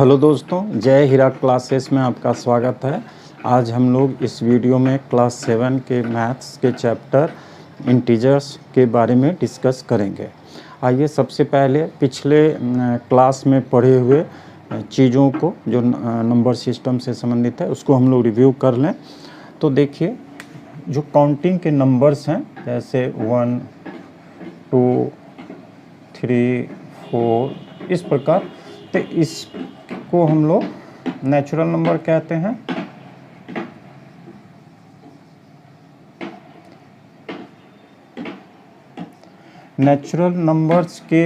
Hello दोस्तों, जय हीरा classes में आपका स्वागत है। आज हम लोग इस वीडियो में क्लास 7 के मैथ्स के चैप्टर इंटीजर्स के बारे में डिस्कस करेंगे। आइए सबसे पहले पिछले क्लास में पढ़े हुए चीज़ों को जो नंबर सिस्टम से संबंधित है उसको हम लोग रिव्यू कर लें। तो देखिए, जो काउंटिंग के नंबर्स हैं जैसे 1, 2, 3, 4 इस प्रकार, तो इसको हम लोग नेचुरल नंबर कहते हैं। नेचुरल नंबर्स के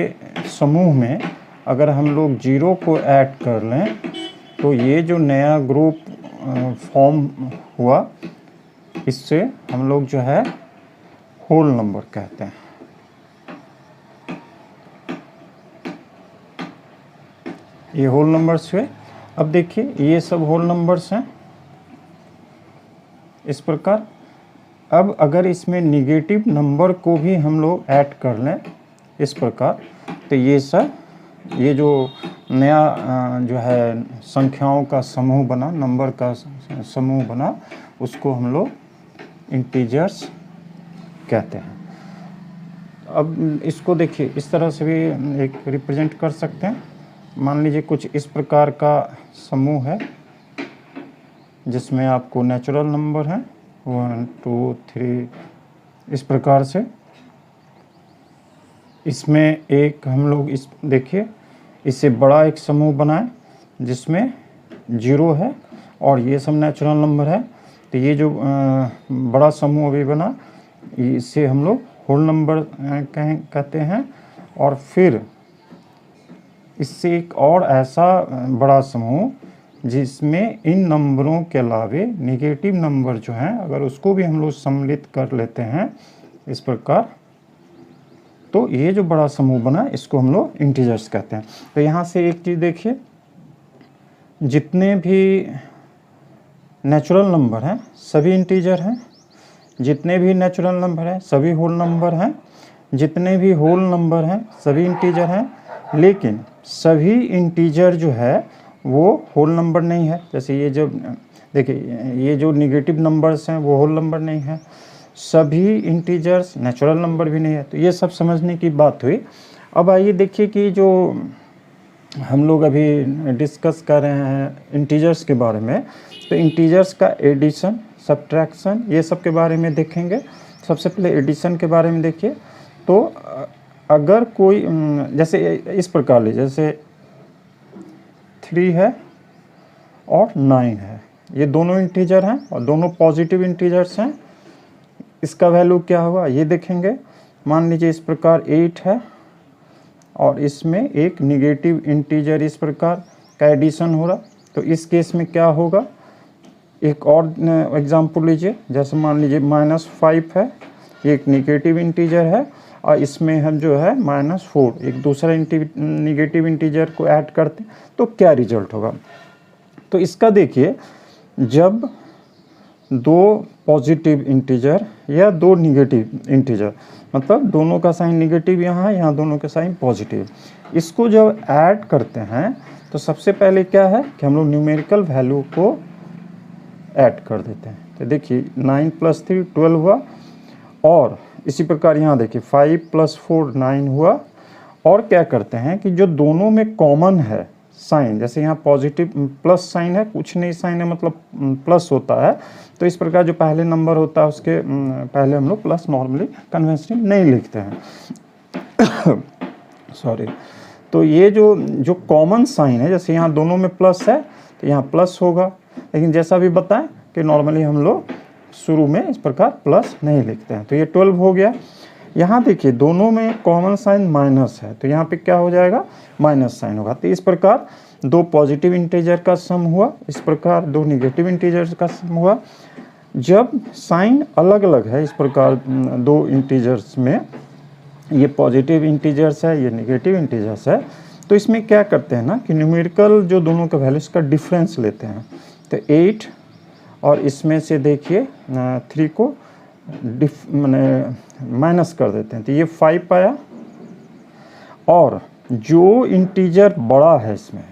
समूह में अगर हम लोग 0 को ऐड कर लें तो ये जो नया ग्रुप फॉर्म हुआ इससे हम लोग जो है होल नंबर कहते हैं। ये होल नंबर्स हुए। अब देखिए, ये सब होल नंबर्स हैं इस प्रकार। अब अगर इसमें निगेटिव नंबर को भी हम लोग ऐड कर लें इस प्रकार, तो ये सब ये जो नया जो है संख्याओं का समूह बना, नंबर का समूह बना, उसको हम लोग इंटीजर्स कहते हैं। अब इसको देखिए, इस तरह से भी एक रिप्रेजेंट कर सकते हैं। मान लीजिए कुछ इस प्रकार का समूह है जिसमें आपको नेचुरल नंबर है 1, 2, 3 इस प्रकार से। इसमें एक हम लोग इस देखिए, इससे बड़ा एक समूह बनाए जिसमें 0 है और ये सब नेचुरल नंबर है। तो ये जो बड़ा समूह अभी बना इससे हम लोग होल नंबर कहते हैं। और फिर इससे एक और ऐसा बड़ा समूह जिसमें इन नंबरों के अलावे निगेटिव नंबर जो हैं अगर उसको भी हम लोग सम्मिलित कर लेते हैं इस प्रकार, तो ये जो बड़ा समूह बना इसको हम लोग इंटीजर्स कहते हैं। तो यहाँ से एक चीज़ देखिए, जितने भी नेचुरल नंबर हैं सभी इंटीजर हैं, जितने भी नेचुरल नंबर हैं सभी होल नंबर हैं, जितने भी होल नंबर हैं सभी इंटीजर हैं। लेकिन सभी इंटीजर जो है वो होल नंबर नहीं है। जैसे ये जो देखिए, ये जो निगेटिव नंबर्स हैं वो होल नंबर नहीं है। सभी इंटीजर्स नेचुरल नंबर भी नहीं है। तो ये सब समझने की बात हुई। अब आइए देखिए कि जो हम लोग अभी डिस्कस कर रहे हैं इंटीजर्स के बारे में, तो इंटीजर्स का एडिशन, सब्ट्रैक्शन ये सब के बारे में देखेंगे। सबसे पहले एडिशन के बारे में देखिए। तो अगर कोई जैसे इस प्रकार लीजिए, जैसे 3 है और 9 है, ये दोनों इंटीजर हैं और दोनों पॉजिटिव इंटीजर्स हैं। इसका वैल्यू क्या होगा ये देखेंगे। मान लीजिए इस प्रकार 8 है और इसमें एक निगेटिव इंटीजर इस प्रकार का एडिशन हो रहा, तो इस केस में क्या होगा। एक और एग्जांपल लीजिए, जैसे मान लीजिए -5 है, एक निगेटिव इंटीजर है और इसमें हम जो है -4 एक दूसरा निगेटिव इंटीजर को ऐड करते हैं तो क्या रिजल्ट होगा। तो इसका देखिए, जब 2 पॉजिटिव इंटीजर या 2 निगेटिव इंटीजर, मतलब दोनों का साइन निगेटिव यहाँ है, यहाँ दोनों का साइन पॉजिटिव, इसको जब ऐड करते हैं तो सबसे पहले क्या है कि हम लोग न्यूमेरिकल वैल्यू को ऐड कर देते हैं। तो देखिए 9 + 3 12 हुआ। और इसी प्रकार यहाँ देखिए 5 + 4 9 हुआ। और क्या करते हैं कि जो दोनों में कॉमन है साइन, जैसे यहाँ पॉजिटिव प्लस साइन है, कुछ नहीं साइन है मतलब प्लस होता है, तो इस प्रकार जो पहले नंबर होता है उसके पहले हम लोग प्लस नॉर्मली कन्वेंशनली नहीं लिखते हैं सॉरी। तो ये जो कॉमन साइन है, जैसे यहाँ दोनों में प्लस है तो यहाँ प्लस होगा। लेकिन जैसा भी बताएं कि नॉर्मली हम लोग शुरू में इस प्रकार प्लस नहीं लिखते हैं। तो ये 12 हो गया। यहाँ देखिए दोनों में कॉमन साइन माइनस है, तो यहाँ पे क्या हो जाएगा, माइनस साइन होगा। तो इस प्रकार 2 पॉजिटिव इंटीजर का सम हुआ, इस प्रकार 2 निगेटिव इंटीजर का सम हुआ। जब साइन अलग अलग है इस प्रकार 2 इंटीजर्स में, ये पॉजिटिव इंटीजर्स है ये निगेटिव इंटीजर्स है, तो इसमें क्या करते हैं ना कि न्यूमेरिकल जो दोनों का वैल्यूज का डिफरेंस लेते हैं। तो 8 और इसमें से देखिए 3 को माइनस कर देते हैं, तो ये 5 आया। और जो इंटीजर बड़ा है इसमें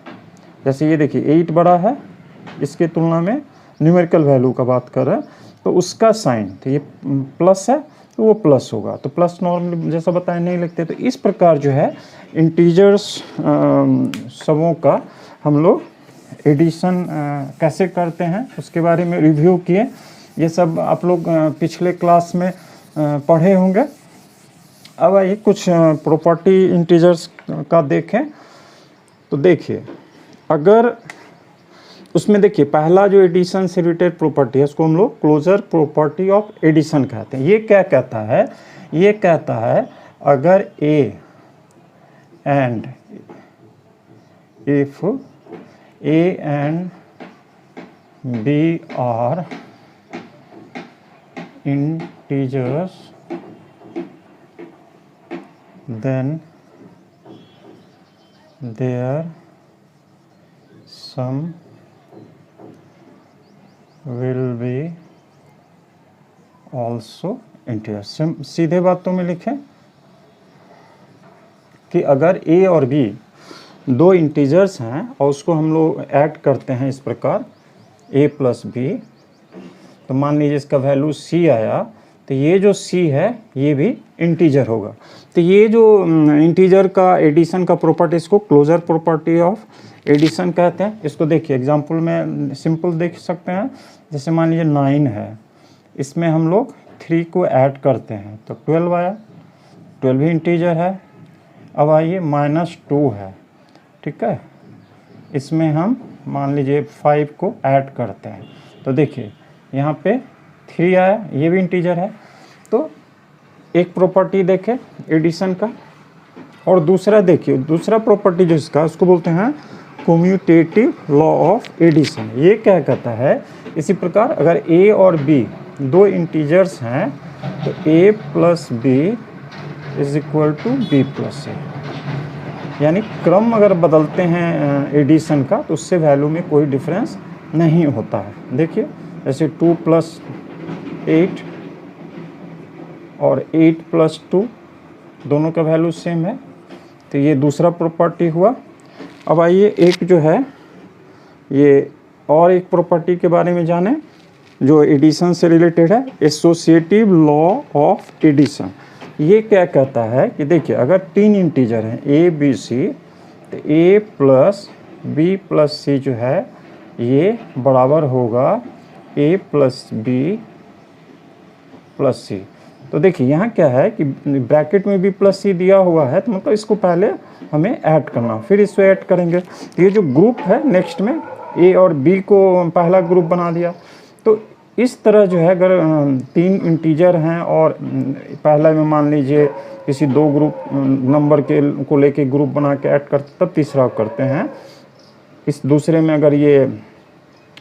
जैसे ये देखिए 8 बड़ा है इसके तुलना में, न्यूमेरिकल वैल्यू का बात कर रहे हैं, तो उसका साइन, तो ये प्लस है तो वो प्लस होगा, तो प्लस नॉर्मली जैसा बताया नहीं लिखते। तो इस प्रकार जो है इंटीजर्स सबों का हम लोग एडिशन कैसे करते हैं उसके बारे में रिव्यू किए। ये सब आप लोग पिछले क्लास में पढ़े होंगे। अब आइए कुछ प्रॉपर्टी इंटीजर्स का देखें। तो देखिए, अगर उसमें देखिए पहला जो एडिशन से रिलेटेड प्रॉपर्टी है उसको हम लोग क्लोजर प्रॉपर्टी ऑफ एडिशन कहते हैं। ये क्या कहता है? ये कहता है अगर A and if A and B are integers then their sum will be also integer। सीधे बातों में लिखें कि अगर a और b दो इंटीजर्स हैं और उसको हम लोग ऐड करते हैं इस प्रकार a प्लस बी, तो मान लीजिए इसका वैल्यू c आया, तो ये जो c है ये भी इंटीजर होगा। तो ये जो इंटीजर का एडिशन का प्रॉपर्टी, इसको क्लोजर प्रॉपर्टी ऑफ एडिशन कहते हैं। इसको देखिए एग्जांपल में सिंपल देख सकते हैं। जैसे मान लीजिए 9 है, इसमें हम लोग 3 को ऐड करते हैं तो 12 आया, 12 भी इंटीजर है। अब आइए -2 है, ठीक है, इसमें हम मान लीजिए 5 को ऐड करते हैं तो देखिए यहाँ पे 3 आया, ये भी इंटीजर है। तो एक प्रॉपर्टी देखें एडिशन का, और दूसरा देखिए, दूसरा प्रॉपर्टी जो इसका उसको बोलते हैं कम्यूटेटिव लॉ ऑफ एडिशन। ये क्या कहता है? इसी प्रकार अगर a और b दो इंटीजर्स हैं तो a plus b is equal to b plus a, यानी क्रम अगर बदलते हैं एडिशन का तो उससे वैल्यू में कोई डिफरेंस नहीं होता है। देखिए जैसे 2 प्लस 8 और 8 प्लस 2 दोनों का वैल्यू सेम है, तो ये दूसरा प्रॉपर्टी हुआ। अब आइए एक जो है ये और एक प्रॉपर्टी के बारे में जानें जो एडिशन से रिलेटेड है, एसोसिएटिव लॉ ऑफ एडिशन। ये क्या कहता है कि देखिए अगर 3 इंटीजर हैं a b c, तो a प्लस बी प्लस सी जो है ये बराबर होगा a प्लस बी प्लस सी। तो देखिए यहाँ क्या है कि ब्रैकेट में भी प्लस सी दिया हुआ है, तो मतलब इसको पहले हमें ऐड करना, फिर इसको ऐड करेंगे। ये जो ग्रुप है नेक्स्ट में ए और बी को पहला ग्रुप बना दिया। तो इस तरह जो है अगर 3 इंटीजर हैं और पहला में मान लीजिए किसी 2 ग्रुप नंबर के को लेके ग्रुप बना के ऐड करते, तब तीसरा करते हैं। इस दूसरे में अगर ये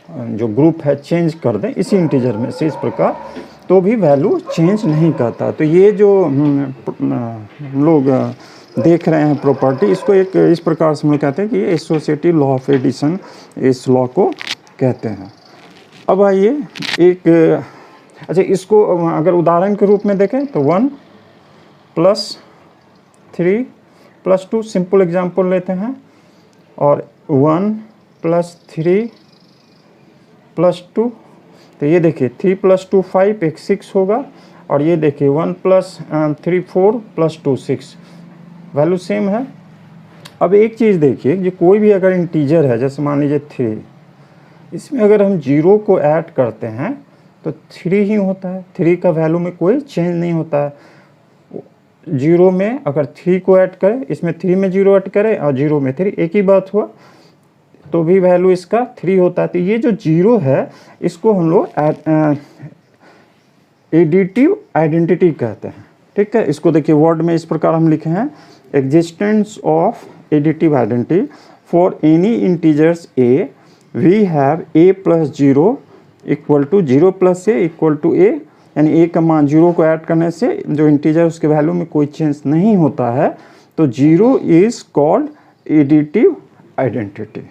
जो ग्रुप है चेंज कर दें इसी इंटीजर में से इस प्रकार, तो भी वैल्यू चेंज नहीं करता। तो ये जो लोग देख रहे हैं प्रॉपर्टी, इसको एक इस प्रकार से हम लोग कहते हैं कि ये एसोसिएटिव लॉ ऑफ एडिशन, इस लॉ को कहते हैं। अब आइए एक अच्छा, इसको अगर उदाहरण के रूप में देखें तो 1 प्लस 3 प्लस 2 सिंपल एग्जांपल लेते हैं, और 1 प्लस 3 प्लस 2, तो ये देखिए 3 प्लस 2 5, एक 6 होगा, और ये देखिए 1 प्लस 3 4 प्लस 2 6, वैल्यू सेम है। अब एक चीज़ देखिए, जो कोई भी अगर इंटीजर है, जैसे मान लीजिए 3, इसमें अगर हम 0 को ऐड करते हैं तो 3 ही होता है, 3 का वैल्यू में कोई चेंज नहीं होता है। 0 में अगर 3 को ऐड करें, इसमें 3 में 0 ऐड करें और 0 में 3, एक ही बात हुआ, तो भी वैल्यू इसका 3 होता है। तो ये जो 0 है इसको हम लोग एडिटिव आइडेंटिटी कहते हैं, ठीक है। इसको देखिए वर्ड में इस प्रकार हम लिखे हैं, existence of additive identity for any integers A we have a plus 0 equal to 0 plus A equal to a, यानी a का मान 0 को ऐड करने से जो इंटीजर उसके वैल्यू में कोई चेंज नहीं होता है, तो 0 इज कॉल्ड एडिटिव आइडेंटिटी।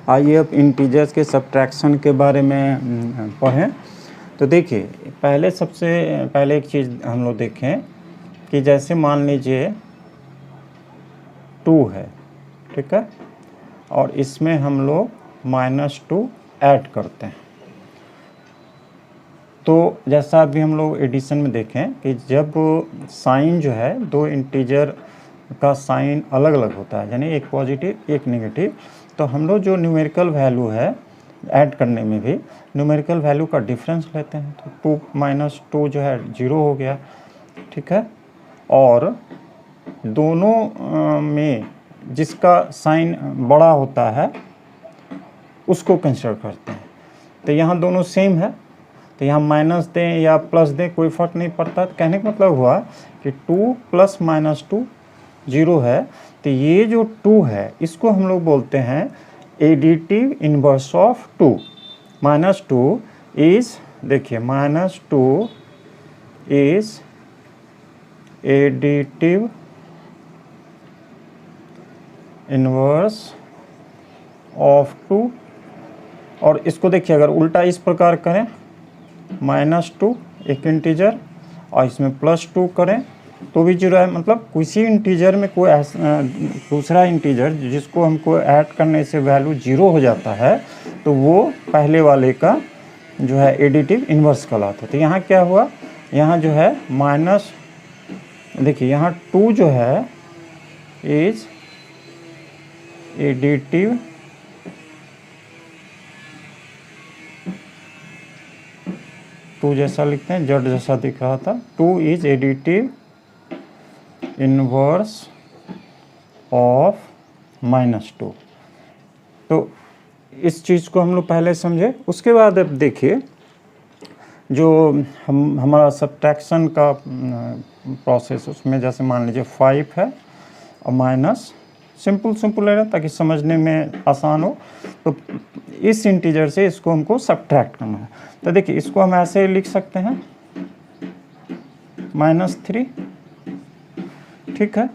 आइए अब इंटीजर्स के सब्ट्रैक्शन के बारे में पढ़ें। तो देखिए सबसे पहले एक चीज़ हम लोग देखें कि जैसे मान लीजिए 2 है, ठीक है, और इसमें हम लोग -2 ऐड करते हैं। तो जैसा अभी हम लोग एडिशन में देखें कि जब साइन जो है, दो इंटीजर का साइन अलग अलग होता है, यानी एक पॉजिटिव एक नेगेटिव, तो हम लोग जो न्यूमेरिकल वैल्यू है ऐड करने में भी न्यूमेरिकल वैल्यू का डिफरेंस लेते हैं। तो 2 - 2 जो है 0 हो गया, ठीक है। और दोनों में जिसका साइन बड़ा होता है उसको कंसिडर करते हैं। तो यहाँ दोनों सेम है, तो यहाँ माइनस दें या प्लस दें कोई फ़र्क नहीं पड़ता। तो कहने का मतलब हुआ कि 2 + -2 0 है। तो ये जो 2 है इसको हम लोग बोलते हैं एडिटिव इन्वर्स ऑफ 2। -2 इज़, देखिए -2 इज़ एडिटिव इन्वर्स ऑफ 2। और इसको देखिए अगर उल्टा इस प्रकार करें, -2 एक इंटीजर और इसमें +2 करें तो भी 0 है। मतलब किसी इंटीजर में कोई दूसरा इंटीजर जिसको हमको ऐड करने से वैल्यू 0 हो जाता है तो वो पहले वाले का जो है एडिटिव इन्वर्स कहलाता है। तो यहाँ क्या हुआ, यहाँ जो है माइनस, देखिए यहाँ 2 जो है इज एडिटिव टू जैसा लिखते हैं, जड़ जैसा दिख रहा था। 2 इज एडिटिव इन्वर्स ऑफ -2। तो इस चीज़ को हम लोग पहले समझे। उसके बाद अब देखिए जो हमारा सब्ट्रैक्शन का प्रोसेस, उसमें जैसे मान लीजिए 5 है और माइनस, सिंपल ले रहे हैं ताकि समझने में आसान हो। तो इस इंटीजर से इसको हमको सब्ट्रैक्ट करना है। तो देखिए इसको हम ऐसे लिख सकते हैं -3, ठीक है।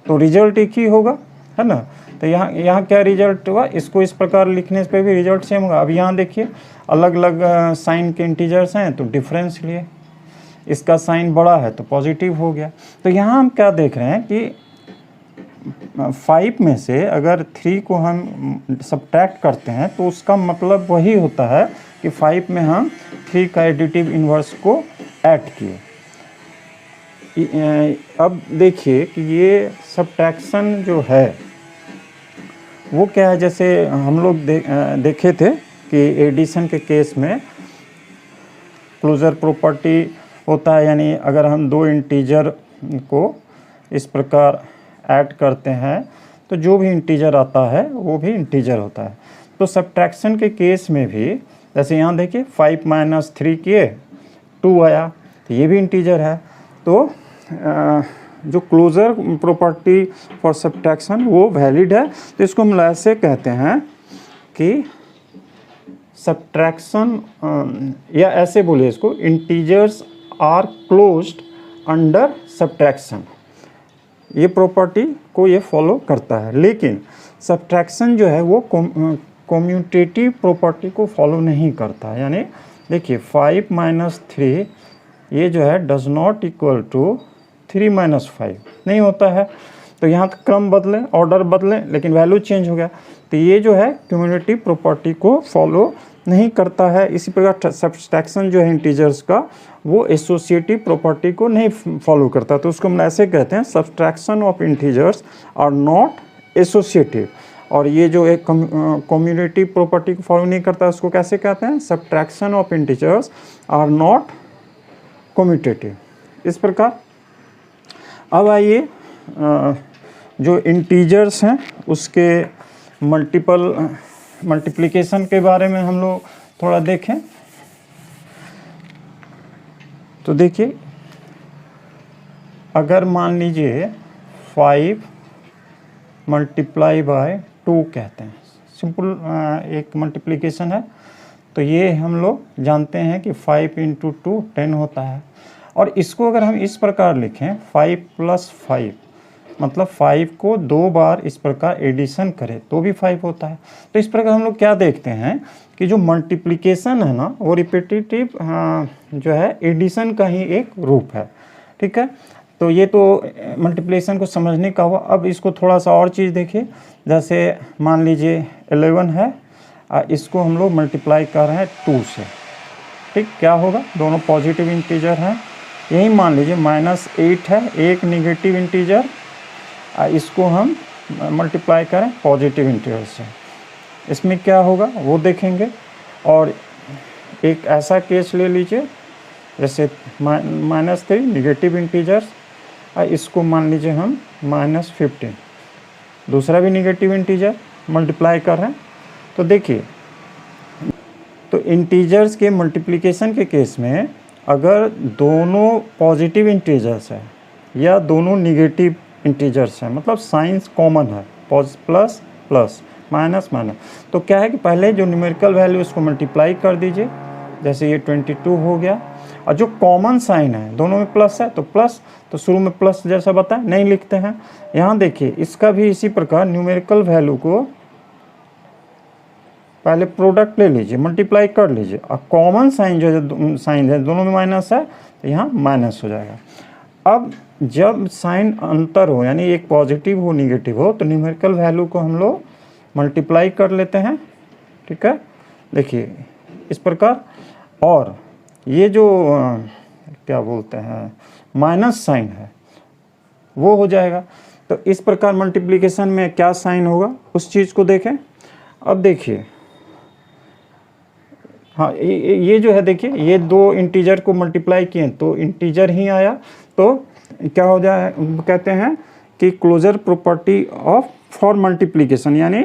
तो रिजल्ट एक ही होगा, है ना। तो यहाँ क्या रिजल्ट हुआ, इसको इस प्रकार लिखने पे भी रिजल्ट सेम होगा। अब यहाँ देखिए अलग अलग साइन के इंटीजर्स हैं तो डिफरेंस लिए, इसका साइन बड़ा है तो पॉजिटिव हो गया। तो यहाँ हम क्या देख रहे हैं कि 5 में से अगर 3 को हम सब्ट्रैक्ट करते हैं तो उसका मतलब वही होता है कि 5 में हम 3 का एडिटिव इन्वर्स को ऐड किए। अब देखिए कि ये सब्ट्रैक्शन जो है वो क्या है, जैसे हम लोग देखे थे कि एडिशन के केस में क्लोजर प्रॉपर्टी होता है, यानी अगर हम दो इंटीजर को इस प्रकार ऐड करते हैं तो जो भी इंटीजर आता है वो भी इंटीजर होता है। तो सब्ट्रैक्शन के केस में भी जैसे यहाँ देखिए 5 - 3 किए 2 आया, तो ये भी इंटीजर है। तो जो क्लोजर प्रॉपर्टी फॉर सब्ट्रैक्शन वो वैलिड है। तो इसको हम ऐसे कहते हैं कि सब्ट्रैक्शन, या ऐसे बोलिए इसको, integers are closed under subtraction. ये प्रॉपर्टी को ये फॉलो करता है। लेकिन सब्ट्रैक्शन जो है वो कम्यूटेटिव प्रॉपर्टी को फॉलो नहीं करता। यानी देखिए 5 - 3 ये जो है डज नॉट इक्वल टू 3 - 5 नहीं होता है। तो यहाँ तक क्रम बदलें, ऑर्डर बदलें, लेकिन वैल्यू चेंज हो गया। तो ये जो है कम्यूटेटिव प्रॉपर्टी को फॉलो नहीं करता है। इसी प्रकार सब्ट्रैक्शन जो है इंटीजर्स का वो एसोसिएटिव प्रॉपर्टी को नहीं फॉलो करता। तो उसको हम ऐसे कहते हैं subtraction of integers are not associative. और ये जो एक कम्यूटेटिव प्रॉपर्टी को फॉलो नहीं करता उसको कैसे कहते हैं, subtraction of integers are not commutative. इस प्रकार अब आइए जो इंटीजर्स हैं उसके मल्टीप्लिकेशन के बारे में हम लोग थोड़ा देखें। तो देखिए अगर मान लीजिए 5 × 2 कहते हैं, सिंपल एक मल्टीप्लिकेशन है। तो ये हम लोग जानते हैं कि 5 × 2 10 होता है। और इसको अगर हम इस प्रकार लिखें 5 + 5, मतलब 5 को 2 बार इस प्रकार एडिशन करें तो भी 5 होता है। तो इस प्रकार हम लोग क्या देखते हैं कि जो मल्टीप्लिकेशन है ना वो रिपीटेटिव जो है एडिशन का ही एक रूप है, ठीक है। तो ये तो मल्टीप्लिकेशन को समझने का हुआ। अब इसको थोड़ा सा और चीज़ देखिए, जैसे मान लीजिए 11 है, इसको हम लोग मल्टीप्लाई कर रहे हैं 2 से, ठीक। क्या होगा, दोनों पॉजिटिव इंटीजर हैं। यही मान लीजिए -8 है, एक निगेटिव इंटीजर, इसको हम मल्टीप्लाई करें पॉजिटिव इंटीजर से, इसमें क्या होगा वो देखेंगे। और एक ऐसा केस ले लीजिए जैसे -3 निगेटिव इंटीजर्स, इसको मान लीजिए हम -15, दूसरा भी निगेटिव इंटीजर मल्टीप्लाई कर रहे हैं। तो देखिए, तो इंटीजर्स के मल्टीप्लिकेशन के केस में अगर दोनों पॉजिटिव इंटीजर्स है या दोनों निगेटिव इंटीजर्स हैं, मतलब साइंस कॉमन है, प्लस प्लस माइनस माइनस, तो क्या है कि पहले जो न्यूमेरिकल वैल्यू उसको मल्टीप्लाई कर दीजिए, जैसे ये 22 हो गया, और जो कॉमन साइन है दोनों में प्लस है तो प्लस, तो शुरू में प्लस जैसा बताएं नहीं लिखते हैं। यहाँ देखिए इसका भी इसी प्रकार न्यूमेरिकल वैल्यू को पहले प्रोडक्ट ले लीजिए, मल्टीप्लाई कर लीजिए, और कॉमन साइन जो है, साइन है दोनों में माइनस है तो यहाँ माइनस हो जाएगा। अब जब साइन अंतर हो, यानी एक पॉजिटिव हो निगेटिव हो, तो न्यूमेरिकल वैल्यू को हम लोग मल्टीप्लाई कर लेते हैं, ठीक है। देखिए इस प्रकार, और ये जो क्या बोलते हैं माइनस साइन है वो हो जाएगा। तो इस प्रकार मल्टीप्लिकेशन में क्या साइन होगा उस चीज़ को देखें। अब देखिए, हाँ ये जो है, देखिए ये दो इंटीजर को मल्टीप्लाई किए तो इंटीजर ही आया, तो क्या हो जाए, कहते हैं कि closure property of for multiplication, यानी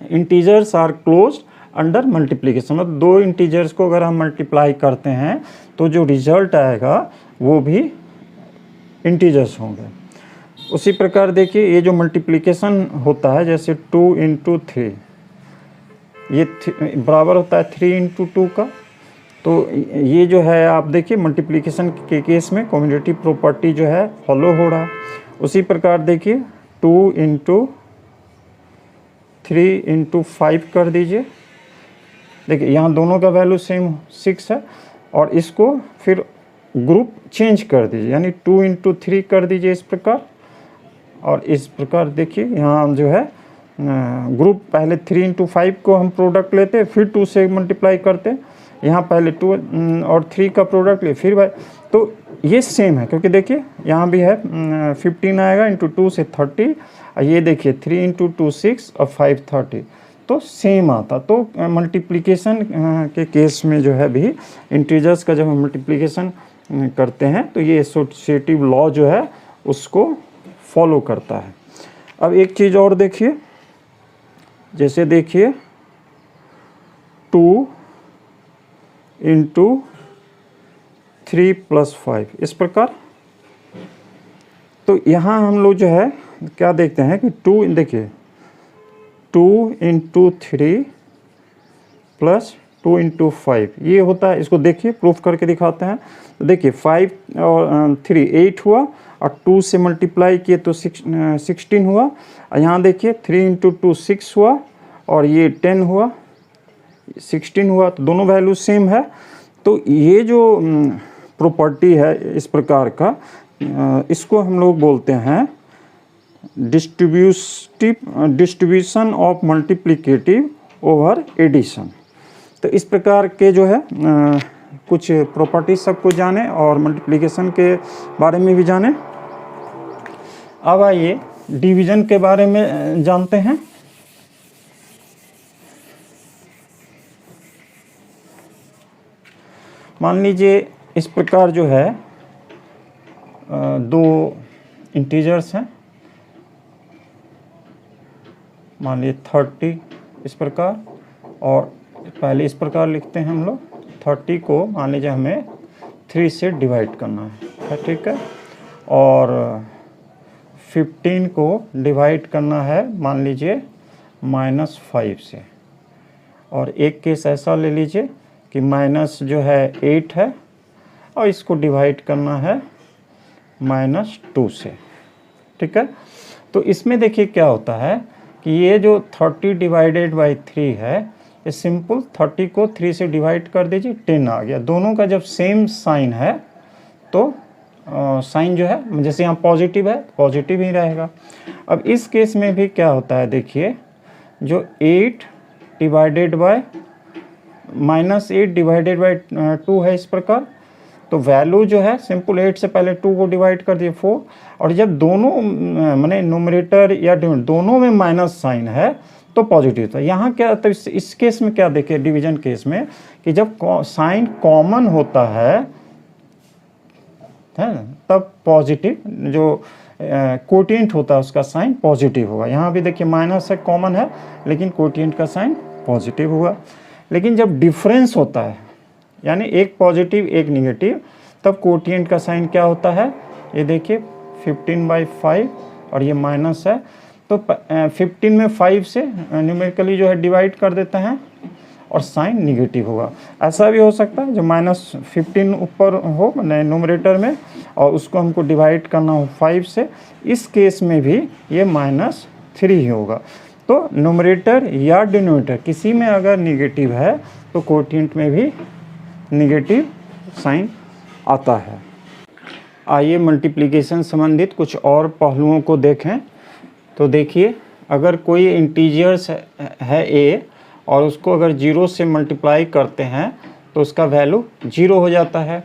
integers are close under multiplication, मतलब दो इंटीजर्स को अगर हम मल्टीप्लाई करते हैं तो जो रिजल्ट आएगा वो भी इंटीजर्स होंगे। उसी प्रकार देखिए ये जो मल्टीप्लिकेशन होता है, जैसे 2 × 3, ये बराबर होता है 3 × 2 का, तो ये जो है आप देखिए मल्टीप्लिकेशन के केस में कम्यूटेटिव प्रॉपर्टी जो है फॉलो हो रहा है। उसी प्रकार देखिए 2 × 3 × 5 कर दीजिए, देखिए यहाँ दोनों का वैल्यू सेम 6 है, और इसको फिर ग्रुप चेंज कर दीजिए, यानी 2 × 3 कर दीजिए इस प्रकार, और इस प्रकार देखिए यहाँ जो है ग्रुप पहले 3 × 5 को हम प्रोडक्ट लेते, फिर 2 से मल्टीप्लाई करते, यहाँ पहले 2 और 3 का प्रोडक्ट ले, फिर भाई, तो ये सेम है, क्योंकि देखिए यहाँ भी है 15 आएगा, × 2 से 30, और ये देखिए 3 × 2 6 और 5 30, तो सेम आता। तो मल्टीप्लिकेशन के केस में जो है भी इंटीजर्स का जब हम मल्टीप्लिकेशन करते हैं तो ये एसोसिएटिव लॉ जो है उसको फॉलो करता है। अब एक चीज़ और देखिए, जैसे देखिए 2 × 3 + 5 इस प्रकार, तो यहाँ हम लोग जो है क्या देखते हैं कि 2 देखिए 2 × 3 + 2 × 5 ये होता है। इसको देखिए प्रूफ करके दिखाते हैं। तो देखिए 5 और 3 8 हुआ, और 2 से मल्टीप्लाई किए तो 16 हुआ, और यहाँ देखिए 3 × 2 6 हुआ, और ये 10 हुआ, 16 हुआ, तो दोनों वैल्यू सेम है। तो ये जो प्रॉपर्टी है इस प्रकार का, इसको हम लोग बोलते हैं distribution of multiplicative over addition. तो इस प्रकार के जो है कुछ प्रॉपर्टीज सबको जाने और मल्टीप्लिकेशन के बारे में भी जाने। अब आइए डिवीज़न के बारे में जानते हैं। मान लीजिए इस प्रकार जो है दो इंटीजर्स हैं, मान लीजिए 30 इस प्रकार, और पहले इस प्रकार लिखते हैं हम लोग, 30 को मान लीजिए हमें 3 से डिवाइड करना है, ठीक है, और 15 को डिवाइड करना है मान लीजिए -5 से, और एक केस ऐसा ले लीजिए कि माइनस जो है 8 है और इसको डिवाइड करना है -2 से, ठीक है। तो इसमें देखिए क्या होता है कि ये जो 30 डिवाइडेड बाई 3 है, ये सिंपल 30 को 3 से डिवाइड कर दीजिए, 10 आ गया। दोनों का जब सेम साइन है तो साइन जो है, जैसे यहाँ पॉजिटिव है पॉजिटिव ही रहेगा। अब इस केस में भी क्या होता है देखिए, जो 8 डिवाइडेड बाय -8 डिवाइडेड बाय 2 है इस प्रकार, तो वैल्यू जो है सिंपल 8 से पहले 2 को डिवाइड कर दिए 4, और जब दोनों माने न्यूमरेटर या दोनों में माइनस साइन है तो पॉजिटिव था। यहाँ क्या, तो इस केस में क्या देखिए, डिवीजन केस में कि जब साइन कॉमन होता है तब पॉजिटिव जो कोटिएंट होता है उसका साइन पॉजिटिव होगा। यहाँ भी देखिए माइनस है, कॉमन है, लेकिन कोटिएंट का साइन पॉजिटिव होगा। लेकिन जब डिफरेंस होता है, यानी एक पॉजिटिव एक निगेटिव, तब कोटिएंट का साइन क्या होता है, ये देखिए 15/5 और ये माइनस है, तो 15 में 5 से न्यूमेरिकली जो है डिवाइड कर देते हैं और साइन निगेटिव होगा। ऐसा भी हो सकता है जो -15 ऊपर हो न्यूमरेटर में और उसको हमको डिवाइड करना हो 5 से, इस केस में भी ये -3 ही होगा। तो न्यूमरेटर या डिनोमिनेटर किसी में अगर निगेटिव है तो कोटिएंट में भी निगेटिव साइन आता है। आइए मल्टीप्लिकेशन संबंधित कुछ और पहलुओं को देखें। तो देखिए, अगर कोई इंटीजर्स है a और उसको अगर 0 से मल्टीप्लाई करते हैं तो उसका वैल्यू 0 हो जाता है।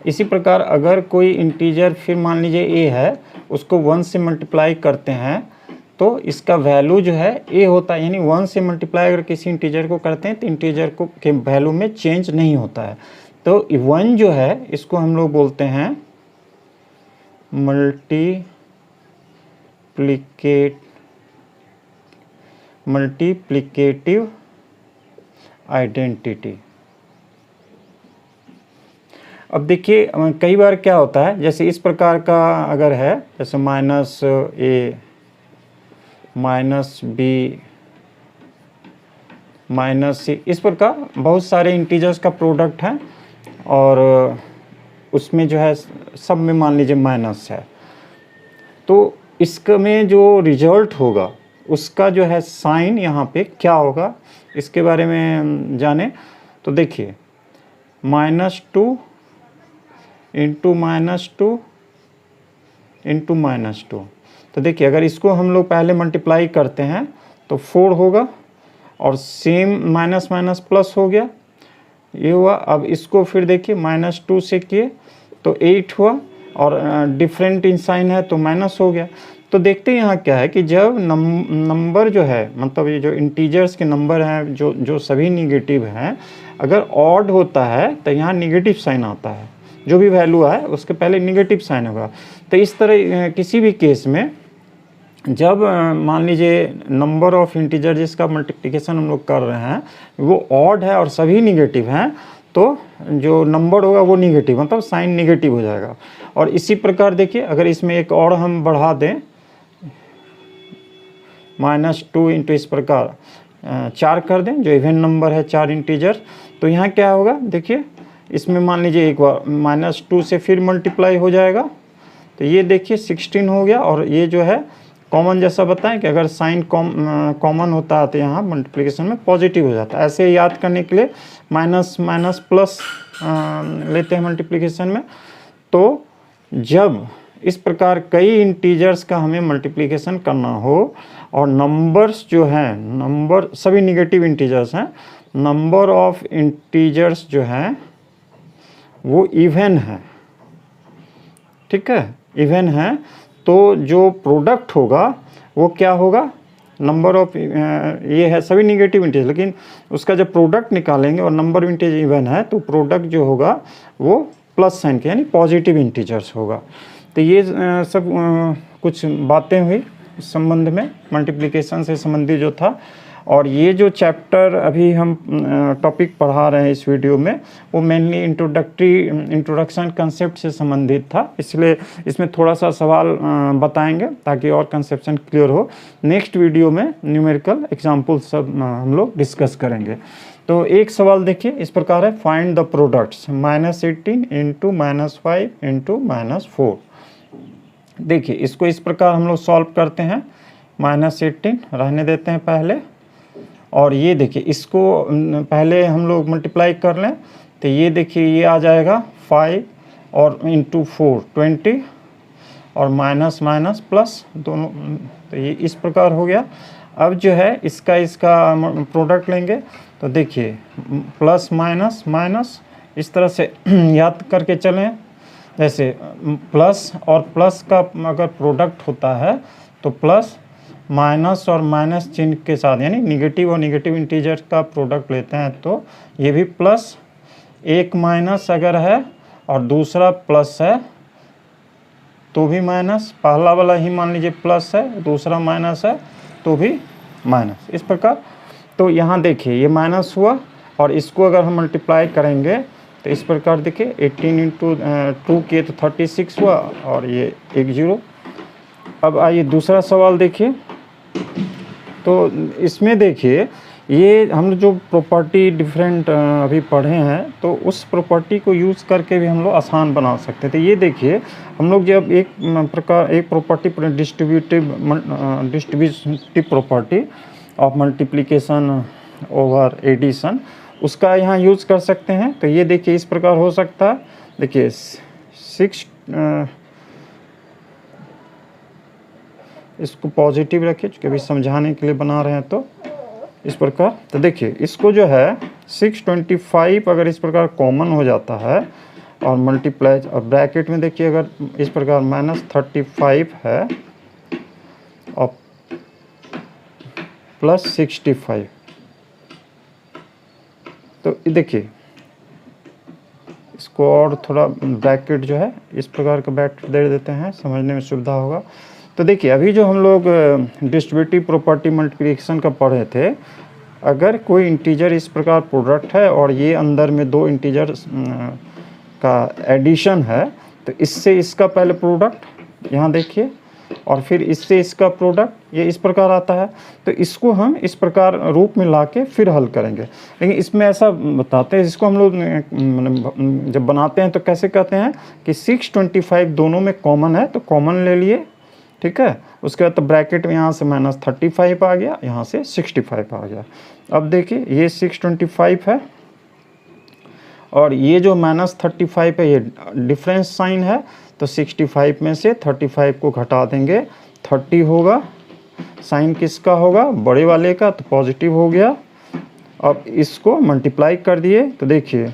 इसी प्रकार अगर कोई इंटीजर फिर मान लीजिए a है, उसको 1 से मल्टीप्लाई करते हैं तो इसका वैल्यू जो है a होता है, यानी 1 से मल्टीप्लाई अगर किसी इंटीजर को करते हैं तो इंटीजर को के वैल्यू में चेंज नहीं होता है। तो 1 जो है इसको हम लोग बोलते हैं मल्टीप्लिकेटिव आइडेंटिटी। अब देखिए कई बार क्या होता है, जैसे इस प्रकार का अगर है, जैसे -a -b -c, इस प्रकार बहुत सारे इंटीजर्स का प्रोडक्ट है और उसमें जो है सब में मान लीजिए माइनस है, तो इसमें जो रिजल्ट होगा उसका जो है साइन यहाँ पे क्या होगा, इसके बारे में जाने। तो देखिए -2 इंटू -2 इंटू -2, तो देखिए अगर इसको हम लोग पहले मल्टीप्लाई करते हैं तो 4 होगा और सेम माइनस माइनस प्लस हो गया, ये हुआ। अब इसको फिर देखिए -2 से किए तो 8 हुआ और डिफरेंट इन साइन है तो माइनस हो गया। तो देखते हैं यहाँ क्या है कि जब नंबर जो है, मतलब ये जो इंटीजर्स के नंबर हैं जो सभी निगेटिव हैं, अगर ऑड होता है तो यहाँ निगेटिव साइन आता है, जो भी वैल्यू है उसके पहले निगेटिव साइन होगा। तो इस तरह किसी भी केस में जब मान लीजिए नंबर ऑफ इंटीजर जिसका मल्टीप्लिकेशन हम लोग कर रहे हैं वो ऑड है और सभी निगेटिव हैं, तो जो नंबर होगा वो निगेटिव, मतलब साइन निगेटिव हो जाएगा। और इसी प्रकार देखिए अगर इसमें एक और हम बढ़ा दें, -2 इंटू इस प्रकार 4 कर दें, जो इवन नंबर है 4 इंटीजर, तो यहाँ क्या होगा देखिए, इसमें मान लीजिए एक बार -2 से फिर मल्टीप्लाई हो जाएगा, तो ये देखिए 16 हो गया। और ये जो है कॉमन, जैसा बताएं कि अगर साइन कॉमन होता है तो यहाँ मल्टीप्लिकेशन में पॉजिटिव हो जाता है। ऐसे याद करने के लिए माइनस माइनस प्लस लेते हैं मल्टीप्लिकेशन में। तो जब इस प्रकार कई इंटीजर्स का हमें मल्टीप्लिकेशन करना हो और नंबर्स जो हैं, नंबर सभी निगेटिव इंटीजर्स हैं, नंबर ऑफ इंटीजर्स जो हैं वो इवन है, ठीक है, इवन है, तो जो प्रोडक्ट होगा वो क्या होगा, नंबर ऑफ ये है सभी निगेटिव इंटीजर, लेकिन उसका जब प्रोडक्ट निकालेंगे और नंबर ऑफ इंटीजर इवन है तो प्रोडक्ट जो होगा वो प्लस साइन के यानी पॉजिटिव इंटीजर्स होगा। तो ये सब कुछ बातें हुई इस संबंध में, मल्टीप्लिकेशन से संबंधित जो था। और ये जो चैप्टर अभी हम टॉपिक पढ़ा रहे हैं इस वीडियो में वो मेनली इंट्रोडक्शन कंसेप्ट से संबंधित था, इसलिए इसमें थोड़ा सा सवाल बताएंगे ताकि और कंसेप्शन क्लियर हो। नेक्स्ट वीडियो में न्यूमेरिकल एग्जाम्पल सब हम लोग डिस्कस करेंगे। तो एक सवाल देखिए इस प्रकार है, find the products -18 into -5 into -4। देखिए इसको इस प्रकार हम लोग सॉल्व करते हैं, -18 रहने देते हैं पहले, और ये देखिए इसको पहले हम लोग मल्टीप्लाई कर लें तो ये देखिए ये आ जाएगा 5 और इंटू 4 20 और माइनस माइनस प्लस दोनों, तो ये इस प्रकार हो गया। अब जो है इसका प्रोडक्ट लेंगे तो देखिए प्लस माइनस माइनस इस तरह से याद करके चलें। जैसे प्लस और प्लस का अगर प्रोडक्ट होता है तो प्लस माइनस और माइनस चिन्ह के साथ, यानी निगेटिव और निगेटिव इंटीजर का प्रोडक्ट लेते हैं तो ये भी प्लस, एक माइनस अगर है और दूसरा प्लस है तो भी माइनस, पहला वाला ही मान लीजिए प्लस है दूसरा माइनस है तो भी माइनस, इस प्रकार। तो यहाँ देखिए ये माइनस हुआ और इसको अगर हम मल्टीप्लाई करेंगे तो इस प्रकार देखिए 18 इंटू 2 किए तो 36 हुआ और ये 1 0। अब आइए दूसरा सवाल देखिए। तो इसमें देखिए ये हम जो प्रॉपर्टी डिफरेंट अभी पढ़े हैं तो उस प्रॉपर्टी को यूज़ करके भी हम लोग आसान बना सकते हैं। तो ये देखिए हम लोग जब एक property distributive property of multiplication over addition, उसका यहाँ यूज़ कर सकते हैं। तो ये देखिए इस प्रकार हो सकता है। देखिए 6 इसको पॉजिटिव रखिए क्योंकि अभी समझाने के लिए बना रहे हैं तो इस प्रकार। तो देखिए इसको जो है 625 अगर इस प्रकार कॉमन हो जाता है और मल्टीप्लाई और ब्रैकेट में देखिए अगर इस प्रकार -35 है और +65, तो देखिए इसको और थोड़ा ब्रैकेट जो है इस प्रकार का ब्रैकेट दे देते हैं, समझने में सुविधा होगा। तो देखिए अभी जो हम लोग डिस्ट्रीब्यूटिव प्रॉपर्टी मल्टीप्लिकेशन का पढ़े थे, अगर कोई इंटीजर इस प्रकार प्रोडक्ट है और ये अंदर में दो इंटीजर का एडिशन है तो इससे इसका पहले प्रोडक्ट यहाँ देखिए और फिर इससे इसका प्रोडक्ट ये इस प्रकार आता है। तो इसको हम इस प्रकार रूप में लाके फिर हल करेंगे। लेकिन इसमें ऐसा बताते हैं, इसको हम लोग जब बनाते हैं तो कैसे कहते हैं कि 625 दोनों में कॉमन है तो कॉमन ले लिए, ठीक है। उसके बाद तो ब्रैकेट में यहाँ से -35 आ गया, यहाँ से 65 आ गया। अब देखिए ये 625 है और ये जो -35 है ये डिफरेंस साइन है, तो 65 में से 35 को घटा देंगे 30 होगा। साइन किसका होगा? बड़े वाले का, तो पॉजिटिव हो गया। अब इसको मल्टीप्लाई कर दिए तो देखिए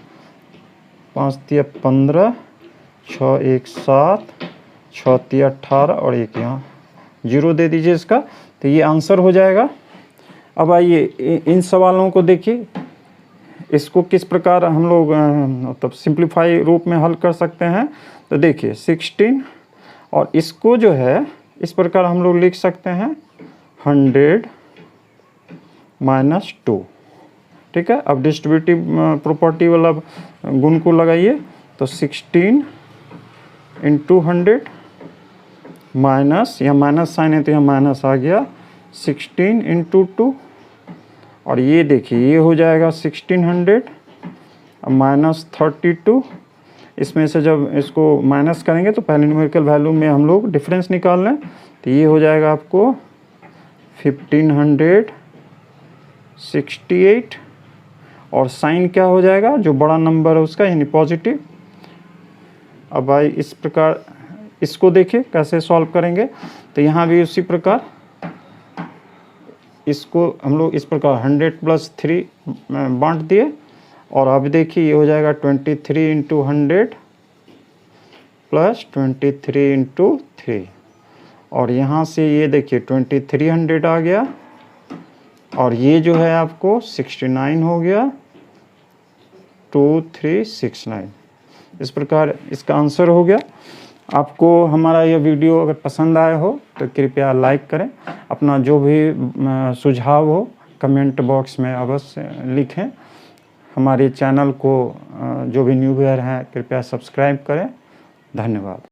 5 तिया 15, 6 1 7, 6 तिया 18 और एक यहाँ 0 दे दीजिए इसका, तो ये आंसर हो जाएगा। अब आइए इन सवालों को देखिए, इसको किस प्रकार हम लोग मतलब सिंप्लीफाई रूप में हल कर सकते हैं। तो देखिए 16 और इसको जो है इस प्रकार हम लोग लिख सकते हैं 100 - 2, ठीक है। अब डिस्ट्रीब्यूटिव प्रॉपर्टी वाला गुण को लगाइए तो 16 × 100 माइनस, यहाँ माइनस साइन है तो यहाँ माइनस आ गया, 16 × 2 और ये देखिए ये हो जाएगा 1600 -32। इसमें से जब इसको माइनस करेंगे तो पहले न्यूमेरिकल वैल्यू में हम लोग डिफरेंस निकाल लें तो ये हो जाएगा आपको 1568 और साइन क्या हो जाएगा, जो बड़ा नंबर है उसका, यानी पॉजिटिव। अब भाई इस प्रकार इसको देखिए कैसे सॉल्व करेंगे। तो यहाँ भी उसी प्रकार इसको हम लोग इस प्रकार 100 + 3 बांट दिए और अब देखिए ये हो जाएगा 23 × 100 + 23 × 3 और यहाँ से ये देखिए 2300 आ गया और ये जो है आपको 69 हो गया, 2369। इस प्रकार इसका आंसर हो गया। आपको हमारा यह वीडियो अगर पसंद आया हो तो कृपया लाइक करें। अपना जो भी सुझाव हो कमेंट बॉक्स में अवश्य लिखें। हमारे चैनल को जो भी न्यू व्यूअर हैं कृपया सब्सक्राइब करें। धन्यवाद।